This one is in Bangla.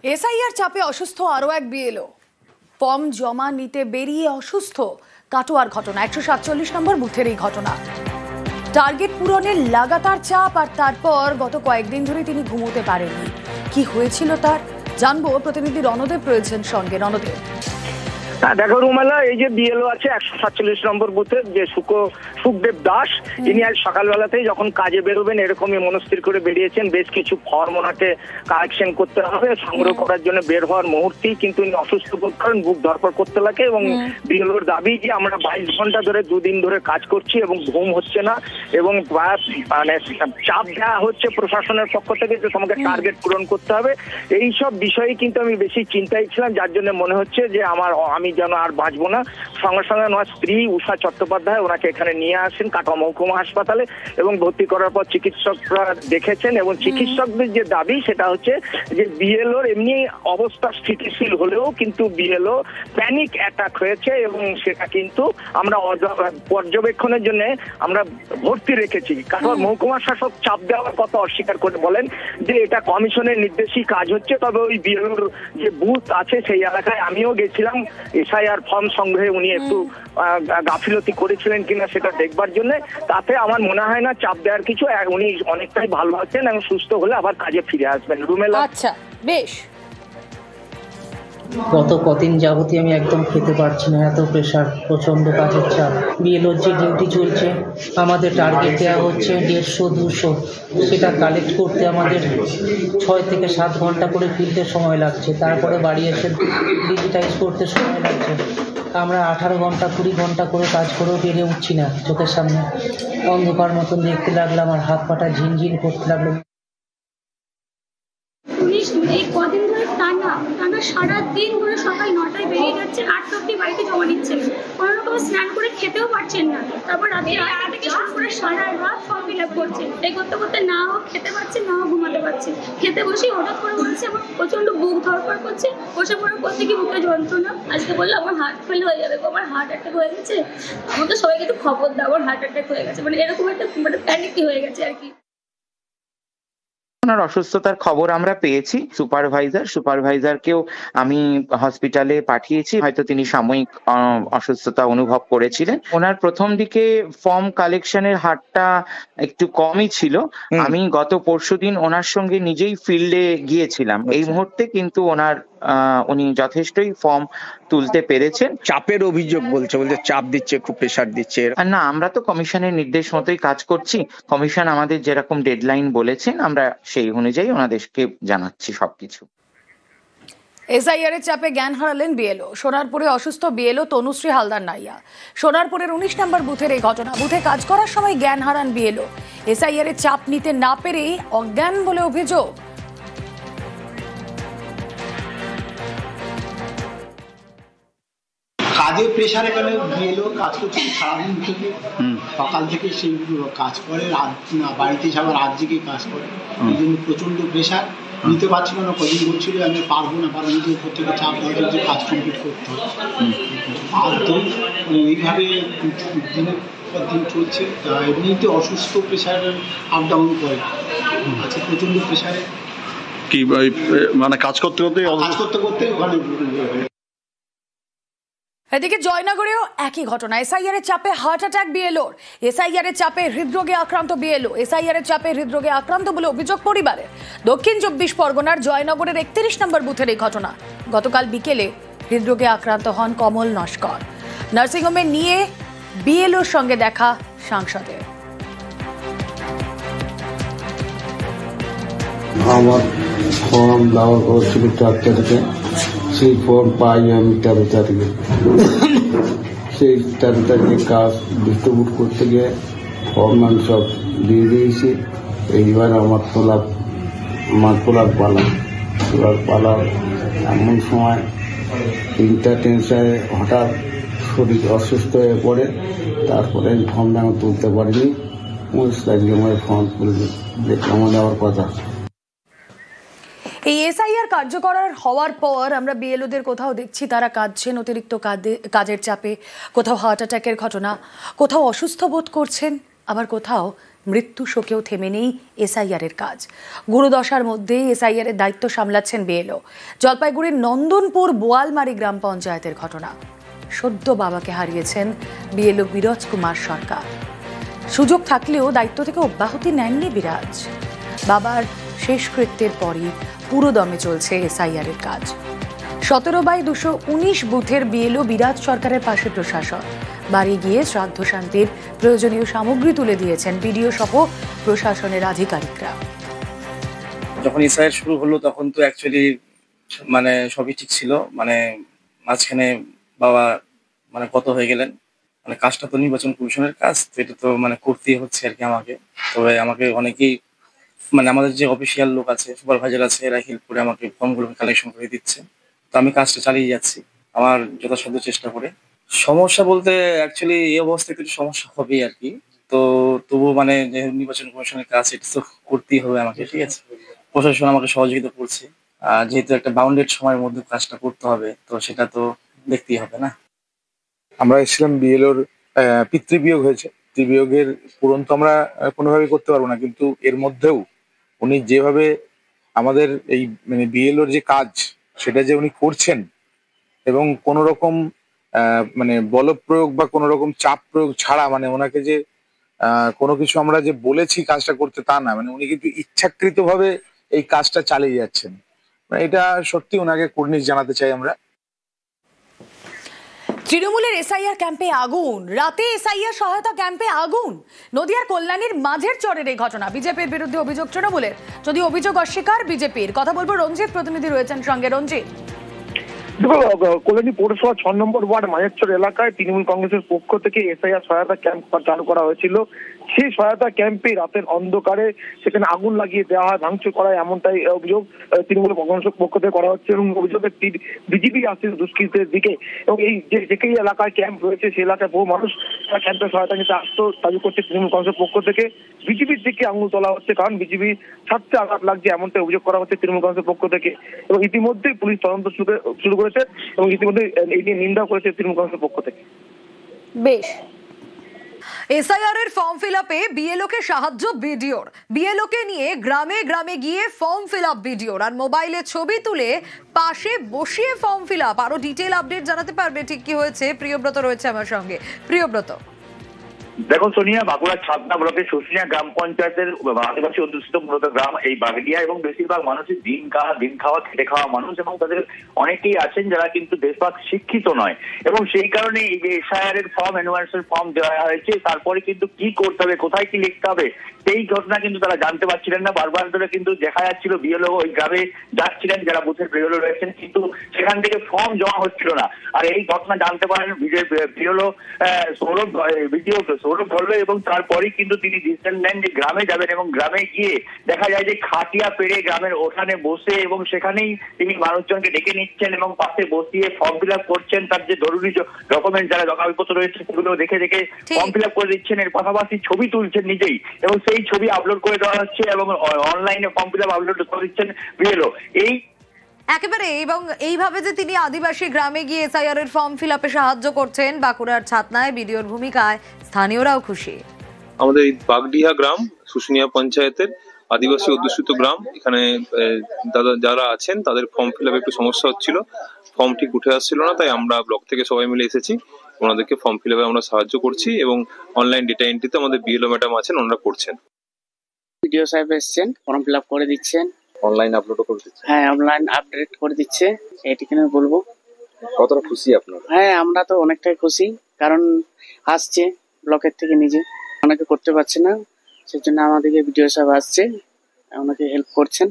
এসআইআর চাপে অসুস্থ আরও এক বিএলও। ফর্ম জমা নিতে বেরিয়ে অসুস্থ। কাটোয়ার ঘটনা, 147 নম্বর বুথের এই ঘটনা। টার্গেট পূরণের লাগাতার চাপ, আর তারপর গত কয়েকদিন ধরে তিনি ঘুমোতে পারেননি। কি হয়েছিল তার জানবো, প্রতিনিধি রণদেব রয়েছেন সঙ্গে। রণদেব। দেখো রুমেলা, এই যে বিএলও আছে 147 নম্বর বুথের যে সুখদেব দাস, ইনি আজ সকালবেলাতেই যখন কাজে বেরোবেন এরকমই মনস্থির করে বেরিয়েছেন। বেশ কিছু ফর্ম ওনাকে কালেকশন করতে হবে, সংগ্রহ করার জন্য বের হওয়ার মুহূর্তেই কিন্তু উনি অসুস্থ বোধ করেন, বুক ধরপড় করতে লাগে এবং বিএলওর দাবি যে আমরা 22 ঘন্টা ধরে 2 দিন ধরে কাজ করছি এবং ঘুম হচ্ছে না এবং মানে চাপ দেওয়া হচ্ছে প্রশাসনের পক্ষ থেকে যে তোমাকে টার্গেট পূরণ করতে হবে। এইসব বিষয়ে কিন্তু আমি বেশি চিন্তায় ছিলাম, যার জন্য মনে হচ্ছে যে আমি যেন আর বাঁচবো না। সঙ্গে সঙ্গে ওনার স্ত্রী উষা চট্টোপাধ্যায় ওনাকে এখানে নিয়ে আসেন কাটোয়া মহকুমা হাসপাতালে এবং ভর্তি করার পর চিকিৎসকরা দেখেছেন এবং চিকিৎসকদের যে দাবি সেটা হচ্ছে যে বিএলওর এমনি অবস্থা স্থিতিশীল হলেও কিন্তু বিএলও প্যানিক অ্যাটাক হয়েছে এবং সেটা কিন্তু আমরা পর্যবেক্ষণের জন্য আমরা ভর্তি রেখেছি। কাটোয়া মহকুমা শাসক চাপ দেওয়ার কথা অস্বীকার করে বলেন যে এটা কমিশনের নির্দেশেই কাজ হচ্ছে। তবে ওই বিএলওর যে বুথ আছে সেই এলাকায় আমিও গেছিলাম এসআইআর ফর্ম সংগ্রহে, উনি একটু গাফিলতি করেছিলেন কিনা সেটা দেখবার জন্য। তাতে আমার মনে হয় না চাপ দেওয়ার কিছু, উনি অনেকটাই ভালো আছেন এবং সুস্থ হলে আবার কাজে ফিরে আসবেন। রুমেলা। আচ্ছা, বেশ। গত কদিন যাবতীয় আমি একদম খেতে পারছি না, এত প্রেশার, প্রচণ্ড কাজের চাপ। বিএলওর যে ডিউটি চলছে, আমাদের টার্গেট দেওয়া হচ্ছে 150-200, সেটা কালেক্ট করতে আমাদের 6 থেকে 7 ঘন্টা করে ফিরতে সময় লাগছে, তারপরে বাড়ি এসে ডিজিটাইজ করতে সময় লাগছে। আমরা 18 ঘন্টা 20 ঘন্টা করে কাজ করেও পেরে উঠছি না, চোখের সামনে অন্ধকার মতন দেখতে লাগলাম, আর হাত পাটা ঝিনঝিন করতে লাগলো। এই কদিন ধরে টানা সারাদিন ধরে সকাল 9টায় বেরিয়ে যাচ্ছে, 8টা অব্দি বাড়িতে জমা নিচ্ছেন, কোনো রকম স্নান করে খেতেও পারছেন না। তারপর রাতে 8টা থেকে শুরু করে সারা রাত ফর্ম ফিল আপ করছে। এই করতে করতে না হোক খেতে পারছে, না হোক ঘুমাতে পারছে। খেতে বসেই হঠাৎ করে বলছে আমার প্রচন্ড বুক ধরপড় করছে, বসে পড়ে করতে কি বুকে যন্ত্রণা। আজকে বললো আমার হার্ট ফেল হয়ে যাবে, আমার হার্ট অ্যাটাক হয়ে গেছে, আমাকে সবাইকে একটু খবর দাও আমার হার্ট অ্যাটাক হয়ে গেছে। মানে এরকম একটা প্যানিক হয়ে গেছে আর কি। ওনার অসুস্থতার খবর আমরা পেয়েছি। সুপারভাইজারকেও আমি হসপিটালে পাঠিয়েছি, হয়তো তিনি সাময়িক অসুস্থতা অনুভব করেছিলেন। ওনার প্রথম দিকে ফর্ম কালেকশনের হারটা একটু কমই ছিল। আমি গত পরশুদিন ওনার সঙ্গে নিজেই ফিল্ডে গিয়েছিলাম। এই মুহূর্তে কিন্তু উনি যথেষ্টই ফর্ম তুলতে পেরেছেন। চাপের অভিযোগ বলছে চাপ দিচ্ছে, খুব প্রেশার দিচ্ছে। না, আমরা তো কমিশনের নির্দেশ মতোই কাজ করছি। কমিশন আমাদের যেরকম ডেডলাইন বলেছেন আমরা সেই অনুযায়ী ওনাদেরকে জানাচ্ছি সবকিছু। এসআইআর এর চাপে জ্ঞান হারালেন বিএলও। সোনারপুরে অসুস্থ বিএলও তনুশ্রী হালদার নাইয়া। সোনারপুরের 19 নম্বর বুথের এই ঘটনা। বুথে কাজ করার সময় জ্ঞান হারান বিএলও। এসআইআর এর চাপ নিতে না পেরেই অজ্ঞান বলে অভিযোগ। কাজের প্রেশারে গেলে বিএলও কাজ করছে সারাদিন থেকে, সকাল থেকে সেই কাজ করে, বাড়িতে এসে আবার রাত জেগে কাজ করে। এই জন্য প্রচণ্ড প্রেশার নিতে পারছিল না। কদিন বলছিল আমি পারবো না, কারণ নিজের উপর থেকে চাপ দেওয়া যে কাজ কমপ্লিট করতে হবে। আর তো এইভাবে দিনের পর দিন চলছে। এমনিতে অসুস্থ, প্রেশার আপ ডাউন করে আছে, প্রচণ্ড প্রেশারে কি মানে কাজ করতে করতে ওখানে। এদিকে জয়নগরেও একই ঘটনা। এসআইআর এর চাপে হার্ট অ্যাটাক বিএলওর। এসআইআর এর চাপে হৃদরোগে আক্রান্ত বিএলও। এসআইআর এর চাপে হৃদরোগে আক্রান্ত বলে অভিযোগ পরিবারের। দক্ষিণ 24 পরগনার জয়নগরের 31 নম্বর বুথের এই ঘটনা। গতকাল বিকেলে হৃদরোগে আক্রান্ত হন কমল নস্কর। নার্সিংহোমে নিয়ে বিএলওর সঙ্গে দেখা সাংসদের। আমার ফর্ম দেওয়ার করেছিল 4 তারিখে, সেই ফর্ম পাই আমি 13 তারিখে। সেই 13 তারিখে কাজ ডিস্ট্রিবিউট করতে গিয়ে ফর্ম আমি সব দিয়ে দিয়েছি। এইবার আমার তোলার পালা এমন সময় তিনটা টেনশনে হঠাৎ শরীর অসুস্থ হয়ে পড়ে। তারপরে আমি ফর্মটা আমি তুলতে পারিনি। 19 তারিখে আমার ফর্ম তুলে জমা দেওয়ার কথা। এই এসআইআর কার্যকর হওয়ার পর আমরা বিএলওদের কোথাও দেখছি তারা কাঁদছেন অতিরিক্ত কাজের চাপে, কোথাও হার্ট অ্যাটাকের ঘটনা, কোথাও অসুস্থ বোধ করছেন, আবার কোথাও মৃত্যু শোকেও থেমে নেই এসআইআরের কাজ। গুরুদশার মধ্যে এসআইআরের দায়িত্ব সামলাচ্ছেন বিএলও। জলপাইগুড়ির নন্দনপুর বোয়ালমারি গ্রাম পঞ্চায়েতের ঘটনা। সদ্য বাবাকে হারিয়েছেন বিএলও বিরাজ কুমার সরকার। সুযোগ থাকলেও দায়িত্ব থেকে অব্যাহতি নেননি বিরাজ। বাবার শেষকৃত্যের পরই পুরোদমে চলছে এসআইআরের কাজ। 17/219 বুথের বিএলও বিরাজ সরকারের পাশে প্রশাসন। বাড়ি গিয়ে শ্রাদ্ধ শান্তির প্রয়োজনীয় সামগ্রী তুলে দিয়েছেন বিডিও সহ প্রশাসনের আধিকারিকরা। যখন এসআইআর শুরু হলো তখন তো অ্যাকচুয়ালি মানে সবই ঠিক ছিল, মানে মাঝখানে বাবা মানে কত হয়ে গেলেন, মানে কাজটা তো নির্বাচন কমিশনের কাজ, তো এটা তো মানে করতেই হচ্ছে আর কি আমাকে। তবে আমাকে অনেকেই মানে আমাদের যে অফিসিয়াল লোক আছে, সুপারভাইজার আছে, এরা হেল্প করে আমাকে ফর্মগুলো কালেকশন করে দিচ্ছে। তো আমি কাজটা চালিয়ে যাচ্ছি আমার যথাসাধ্য চেষ্টা করে। সমস্যা বলতে অ্যাকচুয়ালি এই অবস্থায় কিছু সমস্যা হবেই আর কি। তো তবুও মানে যে নির্বাচন কমিশনের কাজ এটা তো করতেই হবে আমাকে, ঠিক আছে। প্রশাসন আমাকে সহযোগিতা করছে, যেহেতু একটা বাউন্ডেড সময়ের মধ্যে কাজটা করতে হবে, তো সেটা তো দেখতেই হবে না। আমরা এসেছিলাম বিএলওর পিতৃবিয়োগ হয়েছে, পিতৃবিয়োগের পূরণ তো আমরা কোনোভাবে করতে পারবো না, কিন্তু এর মধ্যেও উনি যেভাবে আমাদের এই মানে বিএলওর যে কাজ সেটা যে উনি করছেন এবং কোনো রকম মানে বল প্রয়োগ বা কোনো রকম চাপ প্রয়োগ ছাড়া, মানে ওনাকে যে কোনো কিছু আমরা যে বলেছি কাজটা করতে তা না, মানে উনি কিন্তু ইচ্ছাকৃতভাবে এই কাজটা চালিয়ে যাচ্ছেন। মানে এটা সত্যি ওনাকে কুর্নিশ জানাতে চাই আমরা। তৃণমূলের এসআইআর ক্যাম্পে আগুন, রাতে এসআইআর সহায়তা ক্যাম্পে আগুন। নদিয়ার কল্যাণীর মাঝের চরের এই ঘটনা। বিজেপির বিরুদ্ধে অভিযোগ তৃণমূলের, যদি অভিযোগ অস্বীকার বিজেপির। কথা বলবো, রঞ্জিত প্রতিনিধি রয়েছেন সঙ্গে। রঞ্জিত, কল্যাণী পৌরসভা 6 নম্বর ওয়ার্ড মাঝেরচর এলাকায় তৃণমূল কংগ্রেসের পক্ষ থেকে এসআইআর সহায়তা ক্যাম্প চালু করা হয়েছিল। সেই সহায়তা ক্যাম্পে রাতের অন্ধকারে সেখানে আগুন লাগিয়ে দেওয়া হয়, ভাঙচুর করা হয়, এমনটাই অভিযোগ তৃণমূল কংগ্রেসের পক্ষ থেকে করা হচ্ছে। এবং অভিযোগের বিজেপি আসছে দুষ্কৃতের দিকে। এবং এই যেই এলাকায় ক্যাম্প রয়েছে সেই এলাকায় বহু মানুষ ক্যাম্পের সহায়তা নিতে আসতো, দাবি করছে তৃণমূল কংগ্রেসের পক্ষ থেকে। বিজেপির দিকে আঙুল তোলা হচ্ছে, কারণ বিজেপি ছাত্রে আঘাত লাগছে, এমনটাই অভিযোগ করা হচ্ছে তৃণমূল কংগ্রেসের পক্ষ থেকে। এবং ইতিমধ্যেই পুলিশ তদন্ত শুরু করেছে এবং ইতিমধ্যে এই নিয়ে নিন্দা করেছে তৃণমূল কংগ্রেসের পক্ষ থেকে। বেশ। এসআইআর এর ফর্ম ফিল আপে বিএলও কে সাহায্য বিডিওর। বিএলও কে নিয়ে গ্রামে গ্রামে গিয়ে ফর্ম ফিল আপ বিডিওর, আর মোবাইলে ছবি তুলে পাশে বসিয়ে ফর্ম ফিল আপ। আরো ডিটেইল আপডেট জানাতে পারবে ঠিক কি হয়েছে প্রিয়ব্রত রয়েছে আমার সঙ্গে। প্রিয়ব্রত, দেখো সোনিয়া, বাঁকুড়ার ছাতনা ব্লকের শুশুনিয়া গ্রাম পঞ্চায়েতের আদিবাসী অধ্যুষিত মূলত গ্রাম এই বাগডিয়া, এবং বেশিরভাগ মানুষই দিন খাওয়া খেটে খাওয়া মানুষ, এবং তাদের অনেকেই আছেন যারা কিন্তু বেশিরভাগ শিক্ষিত নয়। এবং সেই কারণে এই যে এসআইআর এর ফর্ম, এনুয়ারেশন ফর্ম দেওয়া হয়েছে, তারপরে কিন্তু কি করতে হবে, কোথায় কি লিখতে হবে, সেই ঘটনা কিন্তু তারা জানতে পারছিলেন না। বারবার ধরে কিন্তু দেখা যাচ্ছিল বিএলও ওই গ্রামে যাচ্ছিলেন, যারা বুথের বিএলও রয়েছেন, কিন্তু সেখান থেকে ফর্ম জমা হচ্ছিল না। আর এই ঘটনা জানতে পারেন বিএলও সৌরভ ধরলো, এবং তারপরেই কিন্তু তিনি ডিসিশন নেন যে গ্রামে যাবেন। এবং গ্রামে গিয়ে দেখা যায় যে খাটিয়া পেড়ে গ্রামের ওখানে বসে, এবং সেখানেই তিনি মানুষজনকে ডেকে নিচ্ছেন এবং পাশে বসিয়ে ফর্ম ফিল আপ করছেন। তার যে জরুরি ডকুমেন্ট, যারা কাগজপত্র রয়েছে সেগুলো দেখে ফর্ম ফিল আপ করে দিচ্ছেন। এর পাশাপাশি ছবি তুলছেন নিজেই, এবং সেই ছবি আপলোড করে দেওয়া হচ্ছে, এবং অনলাইনে ফর্ম ফিল আপ আপলোড করে দিচ্ছেন বিএলও। এই একেবারে, এবং এইভাবে যে তিনি আদিবাসী গ্রামে গিয়ে এসআইআর এর ফর্ম ফিল আপে সাহায্য করছেন বাঁকুড়ার ছাতনায়, বিডিওর ভূমিকায় স্থানীয়রাও খুশি। আমাদের এই বাগডিহা গ্রাম শুশুনিয়া পঞ্চায়েতের আদিবাসী অধ্যুষিত গ্রাম, এখানে দাদা যারা আছেন তাদের ফর্ম ফিল আপে একটু সমস্যা হচ্ছিল, ফর্ম ঠিক উঠে আসছিল না, তাই আমরা ব্লক থেকে সবাই মিলে এসেছি, ওনাদেরকে ফর্ম ফিল আপে আমরা সাহায্য করছি, এবং অনলাইন ডেটা এন্ট্রিতে আমাদের বিএলও ম্যাডাম আছেন, ওনারা করছেন। বিডিও সাহেব এসেছেন, ফর্ম ফিল আপ করে দিচ্ছেন, অনলাইন আপলোডও করে দিচ্ছেন। হ্যাঁ, অনলাইন আপডেট করে দিচ্ছে, এইটুকুনি বলবো। কতটা খুশি আপনারা? হ্যাঁ, আমরা তো অনেকটাই খুশি, কারণ আসছে ব্লকের থেকে নিজে, অনেকে করতে পারছে না, সেজন্য আমাদেরকে বিডিও সাহেব আসছে, ওনাকে হেল্প করছেন।